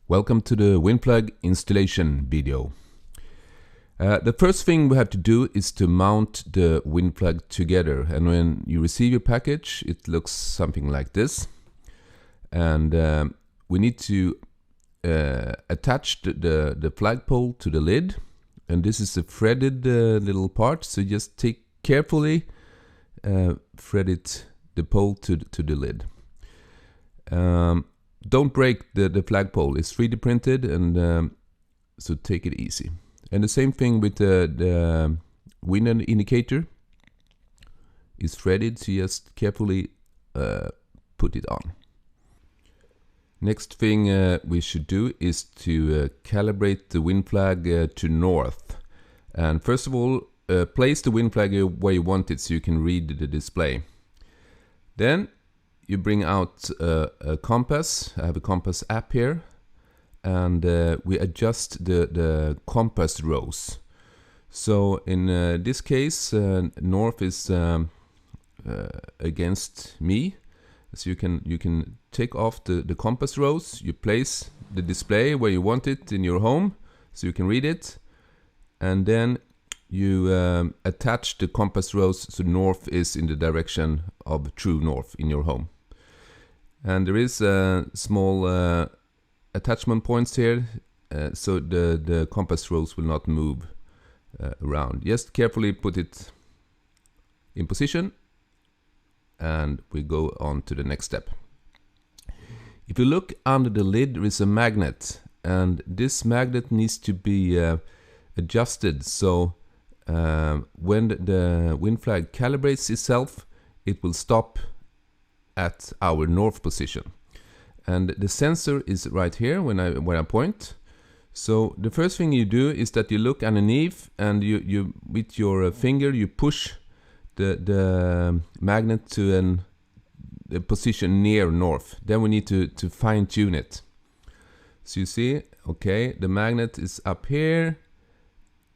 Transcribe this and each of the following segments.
Welcome to the Windflag installation video. The first thing we have to do is to mount the Windflag together, and when you receive your package it looks something like this, and we need to attach the flagpole to the lid, and this is a threaded little part, so just take carefully thread the pole to the lid. Don't break the flagpole, it's 3D printed, and so take it easy. And the same thing with the wind indicator is threaded, so just carefully put it on. Next thing we should do is to calibrate the Windflag to north. And first of all, place the Windflag where you want it so you can read the display. Then you bring out a compass. I have a compass app here, and we adjust the compass rose. So in this case, north is against me. So you can take off the compass rose. You place the display where you want it in your home, so you can read it, and then you attach the compass rose so north is in the direction of true north in your home. And there is small attachment points here, so the compass rose will not move around. Just carefully put it in position, and we go on to the next step. If you look under the lid, there is a magnet, and this magnet needs to be adjusted, so when the Windflag calibrates itself, it will stop at our north position. And the sensor is right here when I point. So the first thing you do is that you look underneath, and you with your finger you push the magnet to a position near north. Then we need to fine tune it. So you see, okay, the magnet is up here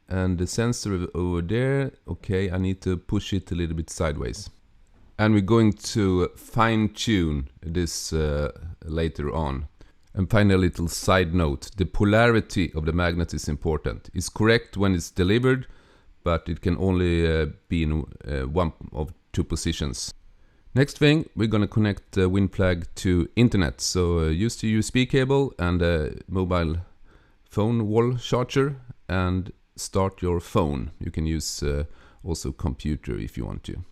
and the sensor over there. Okay, I need to push it a little bit sideways. And we're going to fine-tune this later on. And finally, a little side note. The polarity of the magnet is important. It's correct when it's delivered, but it can only be in one of two positions. Next thing, we're going to connect the Windflag to internet. So use the USB cable and a mobile phone wall charger and start your phone. You can use also computer if you want to.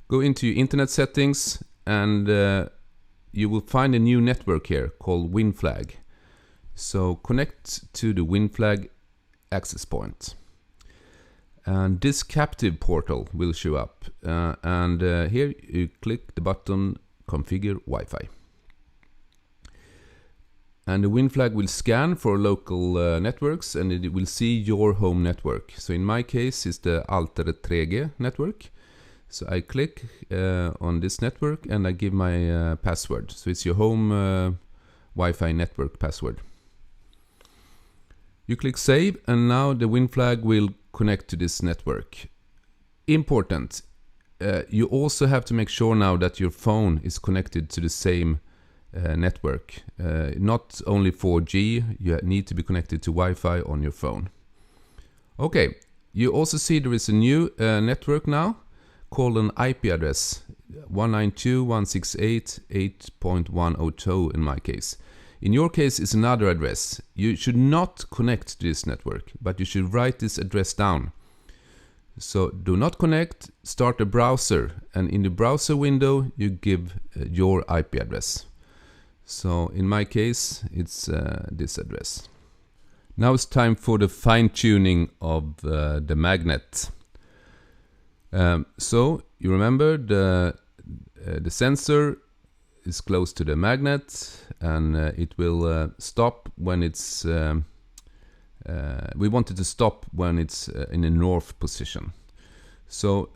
Go into your internet settings, and you will find a new network here called Windflag. So connect to the Windflag access point. And this captive portal will show up. And here you click the button Configure Wi-Fi. And the Windflag will scan for local networks, and it will see your home network. So in my case, it's the Alter 3G network. So I click on this network and I give my password. So it's your home Wi-Fi network password. You click save, and now the Windflag will connect to this network. Important, you also have to make sure now that your phone is connected to the same network. Not only 4G, you need to be connected to Wi-Fi on your phone. Okay, you also see there is a new network now, called an IP address 192.168.8.102 in my case. In your case it's another address. You should not connect to this network, but you should write this address down. So do not connect, start a browser, and in the browser window you give your IP address. So in my case it's this address. Now it's time for the fine-tuning of the magnet. So you remember the sensor is close to the magnet, and it will stop when it's we want it to stop when it's in the north position. So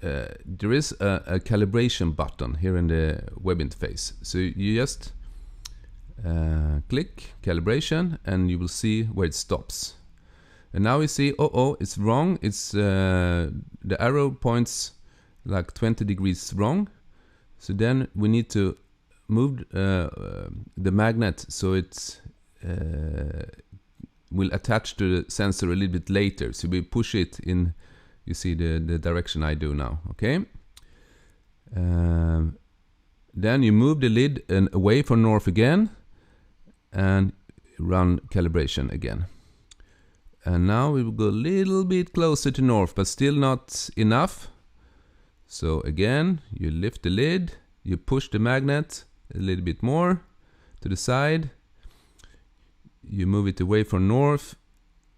there is a calibration button here in the web interface. So you just click calibration, and you will see where it stops. And now we see, it's wrong. It's the arrow points like 20 degrees wrong. So then we need to move the magnet so it's will attach to the sensor a little bit later. So we push it in, you see the direction I do now, okay? Then you move the lid and away from north again and run calibration again. And now we will go a little bit closer to north, but still not enough. So again, you lift the lid, you push the magnet a little bit more to the side, you move it away from north,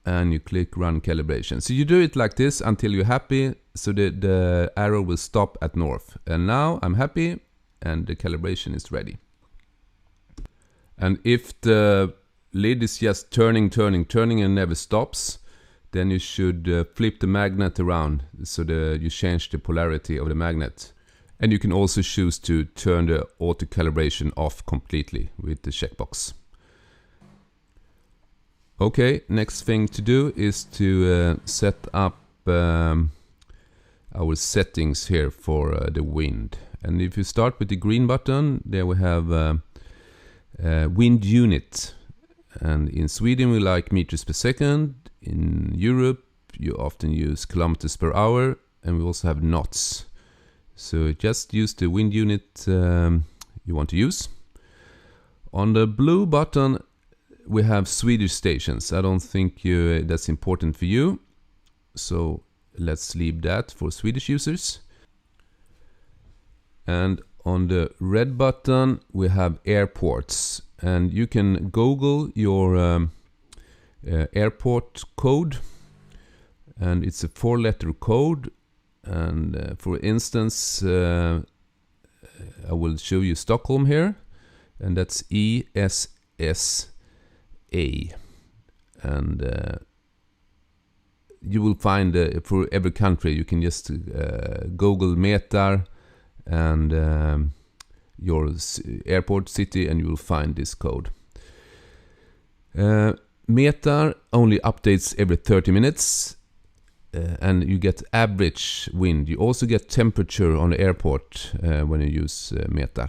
and you click run calibration. So you do it like this until you're happy, so the arrow will stop at north. And now I'm happy, and the calibration is ready. And if the lid is just turning and never stops, then you should flip the magnet around so you change the polarity of the magnet. And you can also choose to turn the auto calibration off completely with the checkbox. Okay, next thing to do is to set up our settings here for the wind. And if you start with the green button, there we have wind unit. And in Sweden we like meters per second. In Europe you often use kilometers per hour, and we also have knots. So just use the wind unit you want to use. On the blue button we have Swedish stations. I don't think that's important for you, so let's leave that for Swedish users. And on the red button we have airports, and you can Google your airport code, and it's a 4-letter code. And for instance, I will show you Stockholm here, and that's ESSA. And you will find for every country, you can just Google meter and your airport city, and you will find this code. Meter only updates every 30 minutes. And you get average wind. You also get temperature on the airport when you use meter.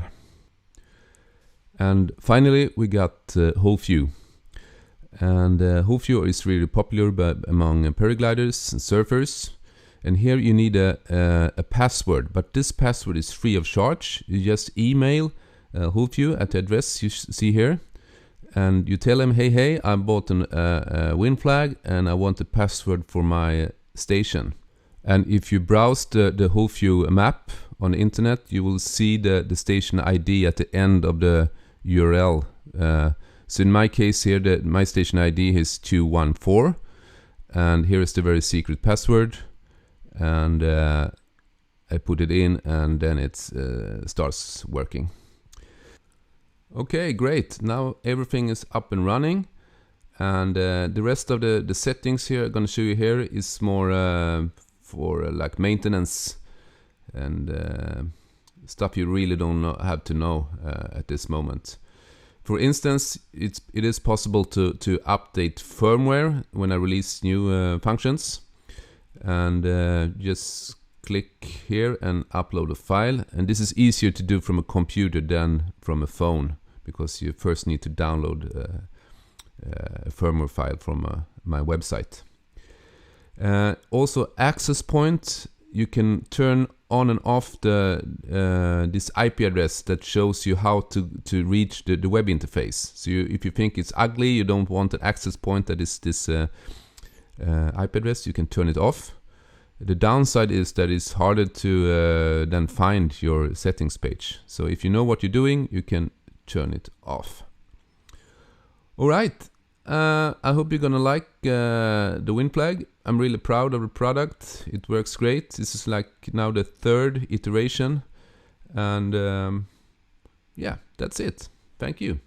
And finally we got whole view. And whole view is really popular among paragliders and surfers. And here you need a password, but this password is free of charge. You just email whole view at the address you see here. And you tell them, hey, I bought a Windflag and I want a password for my station. And if you browse the whole view map on the internet, you will see the station ID at the end of the URL. So in my case here, my station ID is 214, and here is the very secret password, and I put it in, and then it starts working. Okay, great. Now everything is up and running. And the rest of the settings here I'm going to show you here is more for like maintenance and stuff you really don't have to know at this moment. For instance, it is possible to update firmware when I release new functions. And just click here and upload a file. And this is easier to do from a computer than from a phone, because you first need to download a firmware file from my website. Also access point, you can turn on and off this IP address that shows you how to reach the web interface. So if you think it's ugly, you don't want an access point that is this IP address, you can turn it off. The downside is that it's harder to then find your settings page. So if you know what you're doing, you can turn it off. Alright, I hope you're gonna like the Windflag. I'm really proud of the product. It works great. This is like now the 3rd iteration. And yeah, that's it. Thank you.